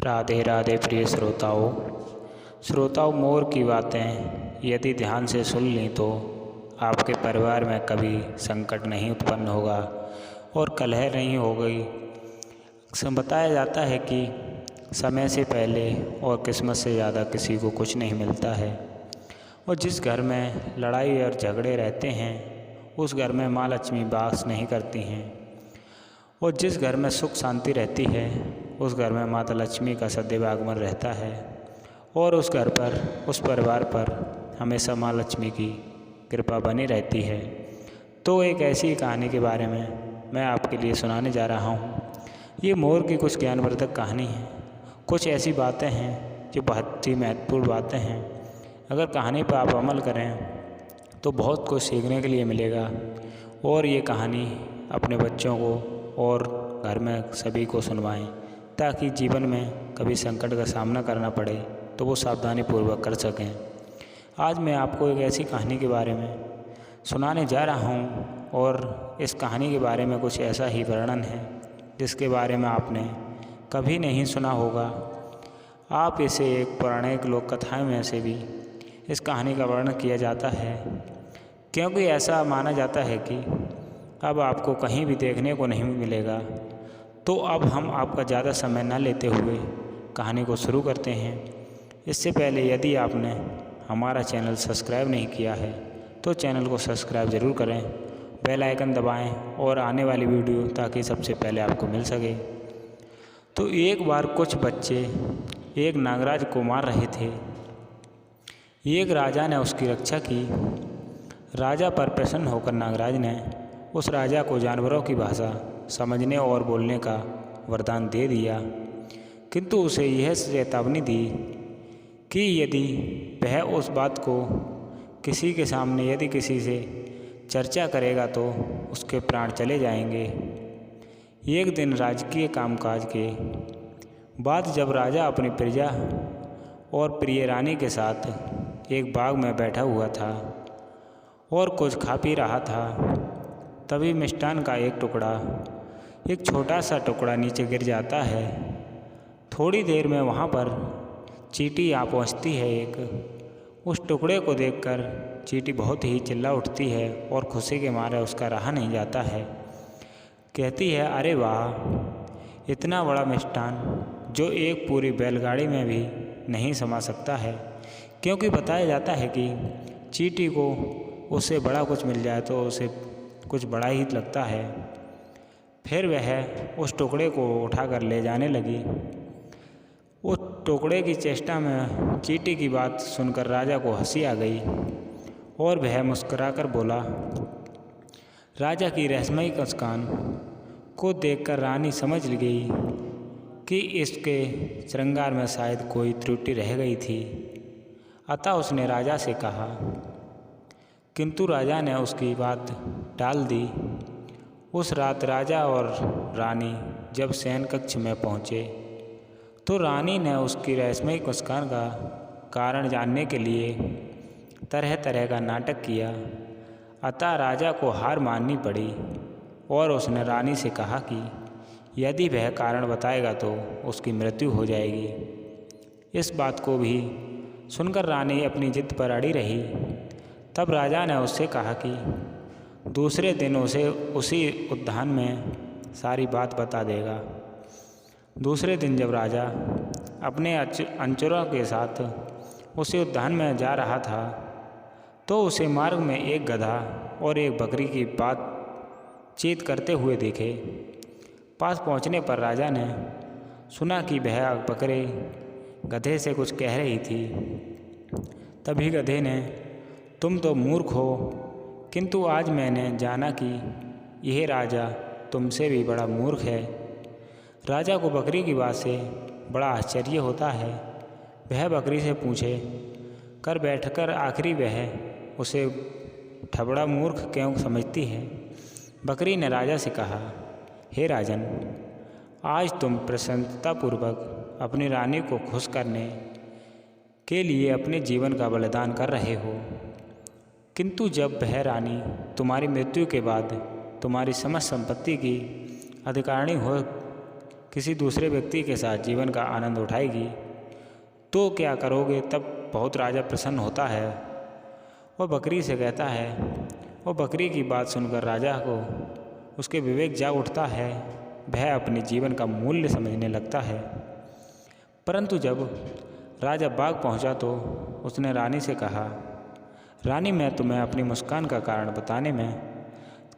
राधे राधे प्रिय श्रोताओं मोर की बातें यदि ध्यान से सुन लीं तो आपके परिवार में कभी संकट नहीं उत्पन्न होगा और कलह नहीं होगी। बताया जाता है कि समय से पहले और किस्मत से ज़्यादा किसी को कुछ नहीं मिलता है, और जिस घर में लड़ाई और झगड़े रहते हैं उस घर में माँ लक्ष्मी वास नहीं करती हैं, और जिस घर में सुख शांति रहती है उस घर में माता लक्ष्मी का सदैव आगमन रहता है, और उस घर पर उस परिवार पर हमेशा माँ लक्ष्मी की कृपा बनी रहती है। तो एक ऐसी कहानी के बारे में मैं आपके लिए सुनाने जा रहा हूँ। ये मोर की कुछ ज्ञानवर्धक कहानी है। कुछ ऐसी बातें हैं जो बहुत ही महत्वपूर्ण बातें हैं। अगर कहानी पर आप अमल करें तो बहुत कुछ सीखने के लिए मिलेगा, और ये कहानी अपने बच्चों को और घर में सभी को सुनवाएं, ताकि जीवन में कभी संकट का सामना करना पड़े तो वो सावधानी पूर्वक कर सकें। आज मैं आपको एक ऐसी कहानी के बारे में सुनाने जा रहा हूँ, और इस कहानी के बारे में कुछ ऐसा ही वर्णन है जिसके बारे में आपने कभी नहीं सुना होगा। आप इसे एक पौराणिक लोक कथाएँ में से भी इस कहानी का वर्णन किया जाता है, क्योंकि ऐसा माना जाता है कि अब आपको कहीं भी देखने को नहीं मिलेगा। तो अब हम आपका ज़्यादा समय न लेते हुए कहानी को शुरू करते हैं। इससे पहले यदि आपने हमारा चैनल सब्सक्राइब नहीं किया है तो चैनल को सब्सक्राइब ज़रूर करें, बेल आइकन दबाएं और आने वाली वीडियो ताकि सबसे पहले आपको मिल सके। तो एक बार कुछ बच्चे एक नागराज को मार रहे थे। एक राजा ने उसकी रक्षा की। राजा पर प्रसन्न होकर नागराज ने उस राजा को जानवरों की भाषा समझने और बोलने का वरदान दे दिया, किंतु उसे यह चेतावनी दी कि यदि वह उस बात को किसी के सामने यदि किसी से चर्चा करेगा तो उसके प्राण चले जाएंगे। एक दिन राजकीय कामकाज के बाद जब राजा अपनी प्रजा और प्रिय रानी के साथ एक बाग में बैठा हुआ था और कुछ खा पी रहा था, तभी मिष्ठान का एक छोटा सा टुकड़ा नीचे गिर जाता है। थोड़ी देर में वहाँ पर चींटी आ पहुँचती है। उस टुकड़े को देखकर चींटी बहुत ही चिल्ला उठती है और खुशी के मारे उसका रहा नहीं जाता है। कहती है, अरे वाह, इतना बड़ा मिष्ठान जो एक पूरी बैलगाड़ी में भी नहीं समा सकता है। क्योंकि बताया जाता है कि चींटी को उससे बड़ा कुछ मिल जाए तो उसे कुछ बड़ा ही लगता है। फिर वह उस टुकड़े को उठाकर ले जाने लगी। उस टुकड़े की चेष्टा में चींटी की बात सुनकर राजा को हंसी आ गई और वह मुस्कुराकर बोला। राजा की रहस्यमयी मुस्कान को देखकर रानी समझ गई कि इसके श्रृंगार में शायद कोई त्रुटि रह गई थी। अतः उसने राजा से कहा, किंतु राजा ने उसकी बात टाल दी। उस रात राजा और रानी जब शयन कक्ष में पहुँचे तो रानी ने उसकी रहस्यमयी मुस्कान का कारण जानने के लिए तरह तरह का नाटक किया। अतः राजा को हार माननी पड़ी और उसने रानी से कहा कि यदि वह कारण बताएगा तो उसकी मृत्यु हो जाएगी। इस बात को भी सुनकर रानी अपनी जिद पर अड़ी रही। तब राजा ने उससे कहा कि दूसरे दिन उसे उसी उद्यान में सारी बात बता देगा। दूसरे दिन जब राजा अपने अनुचरों के साथ उसी उद्यान में जा रहा था तो उसे मार्ग में एक गधा और एक बकरी की बातचीत करते हुए देखे। पास पहुंचने पर राजा ने सुना कि वह बकरी गधे से कुछ कह रही थी। तभी गधे ने, तुम तो मूर्ख हो, किंतु आज मैंने जाना कि यह राजा तुमसे भी बड़ा मूर्ख है। राजा को बकरी की बात से बड़ा आश्चर्य होता है। वह बकरी से पूछे कर बैठकर आखिरी वह उसे ठबड़ा मूर्ख क्यों समझती है। बकरी ने राजा से कहा, हे राजन, आज तुम प्रसन्नतापूर्वक अपनी रानी को खुश करने के लिए अपने जीवन का बलिदान कर रहे हो, किंतु जब वह रानी तुम्हारी मृत्यु के बाद तुम्हारी समस्त संपत्ति की अधिकारिणी हो किसी दूसरे व्यक्ति के साथ जीवन का आनंद उठाएगी तो क्या करोगे? तब बहुत राजा प्रसन्न होता है। वह बकरी से कहता है। वह बकरी की बात सुनकर राजा को उसके विवेक जाग उठता है। वह अपने जीवन का मूल्य समझने लगता है। परंतु जब राजा बाग पहुंचा तो उसने रानी से कहा, रानी, मैं तुम्हें अपनी मुस्कान का कारण बताने में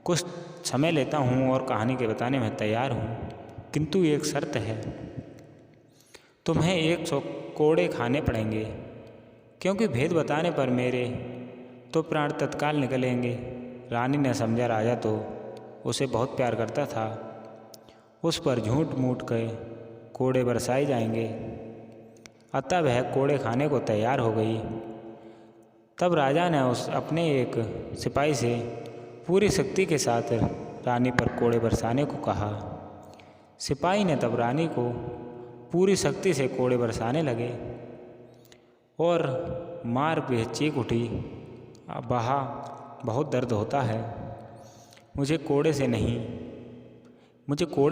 कुछ समय लेता हूँ और कहानी के बताने में तैयार हूँ, किंतु एक शर्त है। तुम्हें 100 कोड़े खाने पड़ेंगे, क्योंकि भेद बताने पर मेरे तो प्राण तत्काल निकलेंगे। रानी ने समझा राजा तो उसे बहुत प्यार करता था, उस पर झूठ मूठ के कोड़े बरसाए जाएंगे। अतः वह कोड़े खाने को तैयार हो गई। तब राजा ने अपने एक सिपाही से पूरी शक्ति के साथ रानी पर कोड़े बरसाने को कहा। सिपाही ने तब रानी को पूरी शक्ति से कोड़े बरसाने लगे और मार पे चीख उठी, बहा, बहुत दर्द होता है, मुझे कोड़े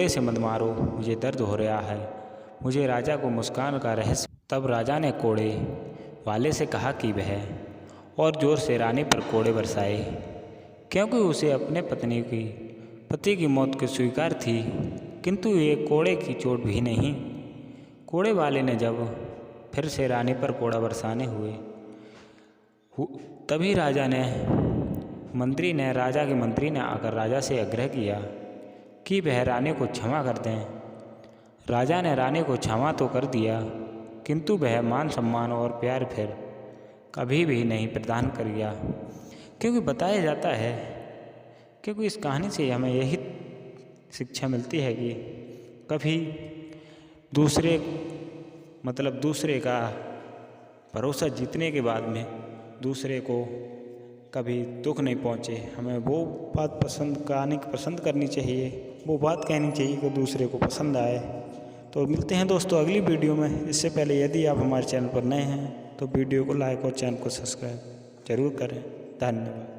से मत मारो, मुझे दर्द हो रहा है, मुझे राजा को मुस्कान का रहस्य। तब राजा ने कोड़े वाले से कहा कि वह और जोर से रानी पर कोड़े बरसाए, क्योंकि उसे अपने पति की मौत की स्वीकार थी, किंतु ये कोड़े की चोट भी नहीं। कोड़े वाले ने जब फिर से रानी पर कोड़ा बरसाने हुए, तभी राजा के मंत्री ने आकर राजा से आग्रह किया कि वह रानी को क्षमा कर दें। राजा ने रानी को क्षमा तो कर दिया, किंतु वह मान सम्मान और प्यार फिर कभी भी नहीं प्रदान कर गया। क्योंकि बताया जाता है, क्योंकि इस कहानी से हमें यही शिक्षा मिलती है कि कभी दूसरे का भरोसा जीतने के बाद में दूसरे को कभी दुख नहीं पहुँचे। हमें वो बात पसंद करनी चाहिए, वो बात कहनी चाहिए कि दूसरे को पसंद आए। तो मिलते हैं दोस्तों अगली वीडियो में। इससे पहले यदि आप हमारे चैनल पर नए हैं तो वीडियो को लाइक और चैनल को सब्सक्राइब जरूर करें। धन्यवाद।